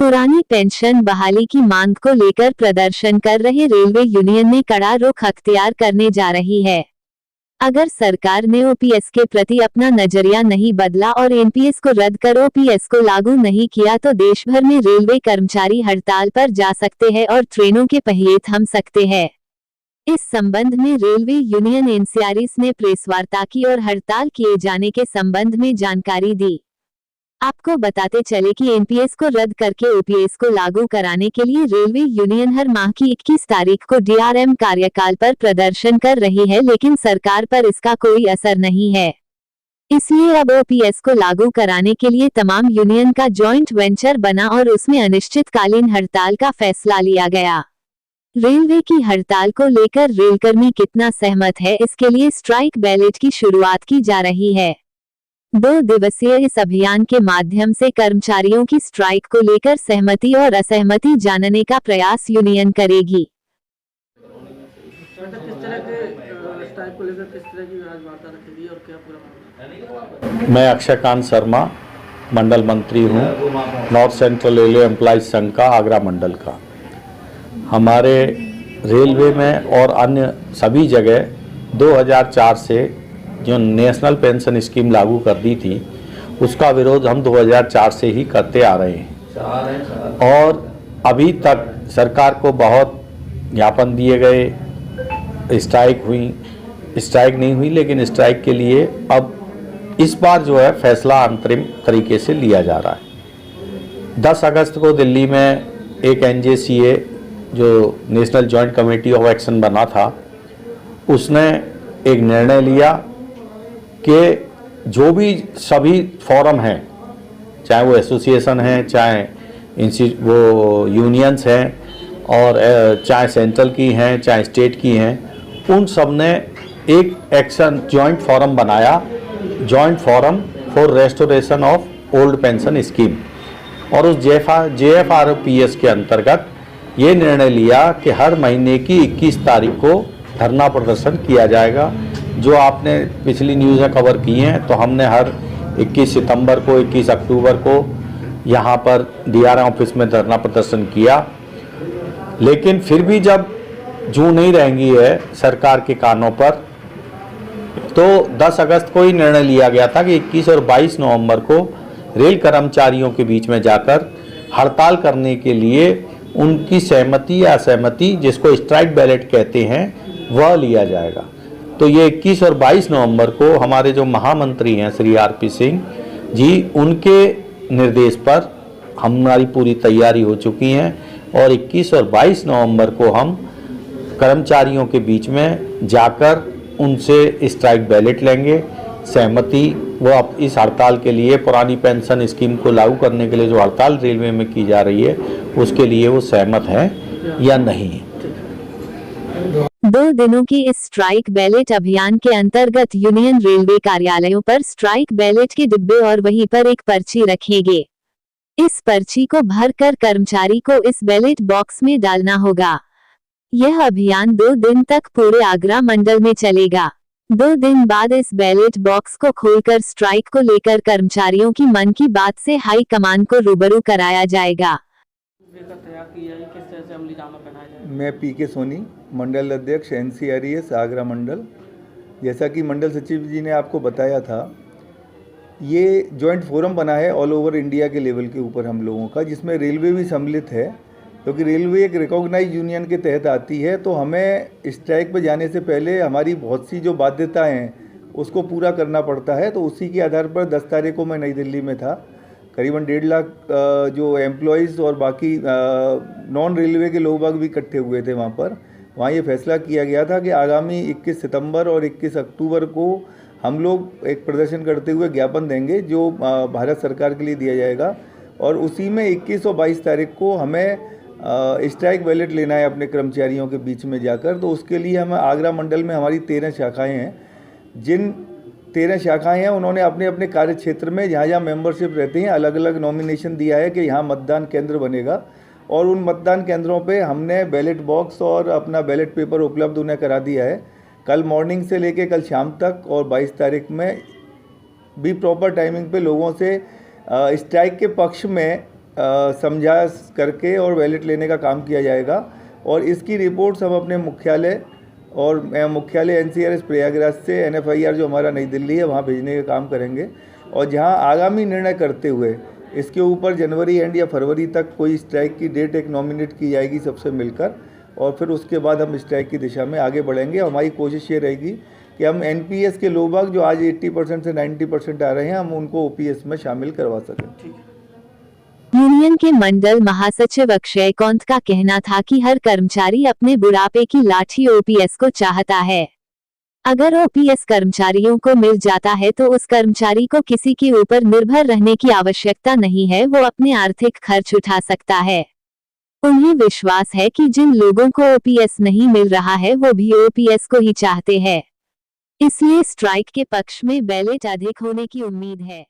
पुरानी पेंशन बहाली की मांग को लेकर प्रदर्शन कर रहे रेलवे यूनियन ने कड़ा रुख अख्तियार करने जा रही है। अगर सरकार ने ओपीएस के प्रति अपना नजरिया नहीं बदला और एनपीएस को रद्द कर ओपीएस को लागू नहीं किया तो देश भर में रेलवे कर्मचारी हड़ताल पर जा सकते हैं और ट्रेनों के पहिए थम सकते हैं। इस संबंध में रेलवे यूनियन एनसीआरएस ने प्रेस वार्ता की और हड़ताल किए जाने के संबंध में जानकारी दी। आपको बताते चले कि एनपीएस को रद्द करके ओपीएस को लागू कराने के लिए रेलवे यूनियन हर माह की 21 तारीख को डीआरएम कार्यकाल पर प्रदर्शन कर रही है, लेकिन सरकार पर इसका कोई असर नहीं है। इसलिए अब ओपीएस को लागू कराने के लिए तमाम यूनियन का जॉइंट वेंचर बना और उसमें अनिश्चितकालीन हड़ताल का फैसला लिया गया। रेलवे की हड़ताल को लेकर रेलकर्मी कितना सहमत है, इसके लिए स्ट्राइक बैलेट की शुरुआत की जा रही है। 2 दिवसीय इस अभियान के माध्यम से कर्मचारियों की स्ट्राइक को लेकर सहमति और असहमति जानने का प्रयास यूनियन करेगी। मैं अक्षयकांत शर्मा मंडल मंत्री हूँ, नॉर्थ सेंट्रल रेलवे एम्प्लॉइज संघ का आगरा मंडल का। हमारे रेलवे में और अन्य सभी जगह 2004 से जो नेशनल पेंशन स्कीम लागू कर दी थी उसका विरोध हम 2004 से ही करते आ रहे हैं और अभी तक सरकार को बहुत ज्ञापन दिए गए, स्ट्राइक नहीं हुई, लेकिन स्ट्राइक के लिए अब इस बार जो है फैसला अंतरिम तरीके से लिया जा रहा है। 10 अगस्त को दिल्ली में एक एनजेसीए जो national joint committee of action बना था, उसने एक निर्णय लिया कि जो भी सभी फोरम हैं, चाहे वो एसोसिएशन हैं, चाहे वो यूनियंस हैं और चाहे सेंट्रल की हैं, चाहे स्टेट की हैं, उन सब ने एक एक्शन जॉइंट फोरम बनाया, joint forum for restoration of old pension scheme. और उस जेएफआरपीएस के अंतर्गत ये निर्णय लिया कि हर महीने की 21 तारीख को धरना प्रदर्शन किया जाएगा। जो आपने पिछली न्यूज़ में कवर की हैं, तो हमने हर 21 सितंबर को, 21 अक्टूबर को यहाँ पर डीआरएम ऑफिस में धरना प्रदर्शन किया। लेकिन फिर भी जब जूं नहीं रहेंगी है सरकार के कानों पर, तो 10 अगस्त को ही निर्णय लिया गया था कि 21 और 22 नवंबर को रेल कर्मचारियों के बीच में जाकर हड़ताल करने के लिए उनकी सहमति या असहमति, जिसको स्ट्राइक बैलेट कहते हैं, वह लिया जाएगा। तो ये 21 और 22 नवंबर को हमारे जो महामंत्री हैं श्री आरपी सिंह जी, उनके निर्देश पर हमारी पूरी तैयारी हो चुकी है और 21 और 22 नवंबर को हम कर्मचारियों के बीच में जाकर उनसे स्ट्राइक बैलेट लेंगे। सहमति वो अब इस हड़ताल के लिए, पुरानी पेंशन स्कीम को लागू करने के लिए जो हड़ताल रेलवे में की जा रही है, उसके लिए वो सहमत है या नहीं। 2 दिनों की इस स्ट्राइक बैलेट अभियान के अंतर्गत यूनियन रेलवे कार्यालयों पर स्ट्राइक बैलेट के डिब्बे और वहीं पर एक पर्ची रखेंगे। इस पर्ची को भरकर कर्मचारी को इस बैलेट बॉक्स में डालना होगा। यह अभियान 2 दिन तक पूरे आगरा मंडल में चलेगा। 2 दिन बाद इस बैलेट बॉक्स को खोलकर स्ट्राइक को लेकर कर्मचारियों की मन की बात से हाई कमान को रूबरू कराया जाएगा। मैं पीके सोनी, मंडल अध्यक्ष एनसीआरएस आगरा मंडल। जैसा कि मंडल सचिव जी ने आपको बताया था, ये जॉइंट फोरम बना है ऑल ओवर इंडिया के लेवल के ऊपर हम लोगों का, जिसमें रेलवे भी सम्मिलित है, क्योंकि रेलवे एक रिकॉग्नाइज यूनियन के तहत आती है। तो हमें स्ट्राइक पर जाने से पहले हमारी बहुत सी जो बाध्यताएं हैं उसको पूरा करना पड़ता है। तो उसी के आधार पर 10 तारीख को मैं नई दिल्ली में था। करीबन 1.5 लाख जो एम्प्लॉयज़ और बाकी नॉन रेलवे के लोग भी इकट्ठे हुए थे वहाँ पर। वहाँ ये फैसला किया गया था कि आगामी 21 सितंबर और 21 अक्टूबर को हम लोग एक प्रदर्शन करते हुए ज्ञापन देंगे, जो भारत सरकार के लिए दिया जाएगा। और उसी में 21 और 22 तारीख को हमें स्ट्राइक बैलेट लेना है अपने कर्मचारियों के बीच में जाकर। तो उसके लिए हम आगरा मंडल में हमारी 13 शाखाएँ हैं। जिन 13 शाखाएं हैं, उन्होंने अपने अपने कार्य क्षेत्र में जहाँ जहाँ मेंबरशिप रहते हैं अलग अलग नॉमिनेशन दिया है कि यहाँ मतदान केंद्र बनेगा। और उन मतदान केंद्रों पे हमने बैलेट बॉक्स और अपना बैलेट पेपर उपलब्ध उन्हें करा दिया है। कल मॉर्निंग से लेके कल शाम तक और 22 तारीख में भी प्रॉपर टाइमिंग पे लोगों से स्ट्राइक के पक्ष में समझा करके और वैलिड लेने का काम किया जाएगा। और इसकी रिपोर्ट्स हम अपने मुख्यालय और मुख्यालय NCRS प्रयागराज से NFIR जो हमारा नई दिल्ली है वहाँ भेजने का काम करेंगे। और जहाँ आगामी निर्णय करते हुए इसके ऊपर जनवरी एंड या फरवरी तक कोई स्ट्राइक की डेट एक नॉमिनेट की जाएगी सबसे मिलकर, और फिर उसके बाद हम स्ट्राइक की दिशा में आगे बढ़ेंगे। हमारी कोशिश ये रहेगी कि हम NPS के लोग जो आज 80% से 90% आ रहे हैं, हम उनको OPS में शामिल करवा सकें। यूनियन के मंडल महासचिव अक्षय कौंत का कहना था कि हर कर्मचारी अपने बुढ़ापे की लाठी OPS को चाहता है। अगर OPS कर्मचारियों को मिल जाता है तो उस कर्मचारी को किसी के ऊपर निर्भर रहने की आवश्यकता नहीं है, वो अपने आर्थिक खर्च उठा सकता है। उन्हें विश्वास है कि जिन लोगों को OPS नहीं मिल रहा है वो भी OPS को ही चाहते हैं, इसलिए स्ट्राइक के पक्ष में बैलेट अधिक होने की उम्मीद है।